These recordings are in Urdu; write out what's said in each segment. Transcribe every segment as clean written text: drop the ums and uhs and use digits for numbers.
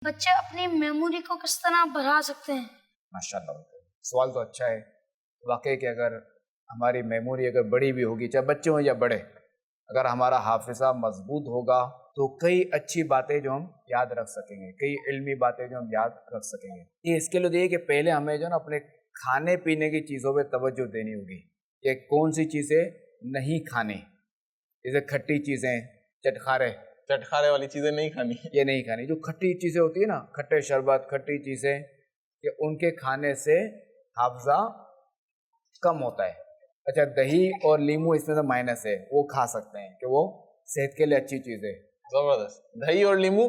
بچے اپنی میموری کو کس طرح بڑھا سکتے ہیں؟ ماشاءاللہ، سوال تو اچھا ہے واقعی کہ اگر ہماری میموری اگر بڑی بھی ہوگی، چاہے بچے ہوں یا بڑے، اگر ہمارا حافظہ مضبوط ہوگا تو کئی اچھی باتیں جو ہم یاد رکھ سکیں گے، کئی علمی باتیں جو ہم یاد رکھ سکیں گے۔ یہ اس کے لیے کہ پہلے ہمیں جو نا اپنے کھانے پینے کی چیزوں پہ توجہ دینی ہوگی کہ کون سی چیزیں نہیں کھانی، جیسے کھٹی چیزیں، چٹخارے والی چیزیں نہیں کھانی، یہ نہیں کھانی۔ جو کھٹی چیزیں ہوتی ہیں نا، کھٹے شربت، کھٹی چیزیں، کہ ان کے کھانے سے حافظہ کم ہوتا ہے۔ اچھا، دہی اور لیمو اس میں سے مائنس ہے، وہ کھا سکتے ہیں کہ وہ صحت کے لیے اچھی چیز ہے۔ زبردست، دہی اور لیمو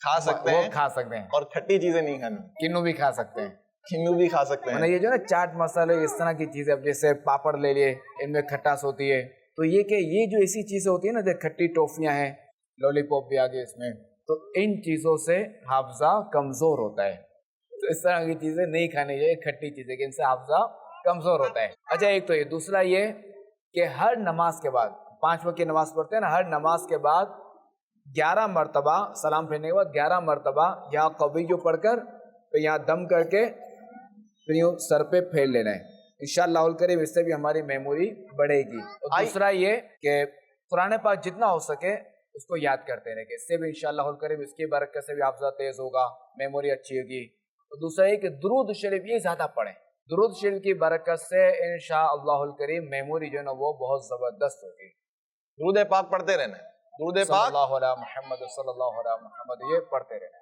کھا سکتے ہیں، کھا سکتے ہیں، اور کھٹی چیزیں نہیں کھانی، کنو بھی کھا سکتے ہیں، کھنو بھی کھا سکتے ہیں۔ یہ جو نا چاٹ مسالے اس طرح کی چیزیں، اب جیسے پاپڑ لے لیے، ان میں کھٹاس ہوتی ہے، تو یہ کہ یہ جو ایسی چیزیں ہوتی ہیں نا، جو کھٹی ٹافیاں ہیں، لولی پاپ بھی آگے اس میں، تو ان چیزوں سے حافظہ کمزور ہوتا ہے۔ تو اس طرح کی چیزیں نہیں کھانی چاہیے، کھٹی چیزیں، کہ ان سے حافظہ کمزور ہوتا ہے۔ اچھا، ایک تو یہ، دوسرا یہ کہ ہر نماز کے بعد، 5 وقت کی نماز پڑھتے ہیں نا، ہر نماز کے بعد 11 مرتبہ سلام پھیرنے کے بعد 11 مرتبہ یہاں قوی جو پڑھ کر، پھر یہاں دم کر کے، پھر یوں سر پہ پھیر لینا ہے۔ انشاءاللہ الکریم اس سے بھی ہماری میموری بڑھے گی۔ اور دوسرا یہ کہ قرآن پاک جتنا ہو سکے اس کو یاد کرتے رہیں، کہ اس سے بھی انشاءاللہ الکریم اس کی برکت سے بھی حافظہ تیز ہوگا، میموری اچھی ہوگی۔ اور دوسرا یہ کہ درود شریف یہ زیادہ پڑھیں، درود شریف کی برکت سے انشاءاللہ الکریم میموری جو ہے نا وہ بہت زبردست ہوگی۔ درود پاک پڑھتے رہنا ہے، درود صلی پاک اللہ علیہ محمد، صلی اللہ علیہ محمد، یہ پڑھتے رہنا ہے۔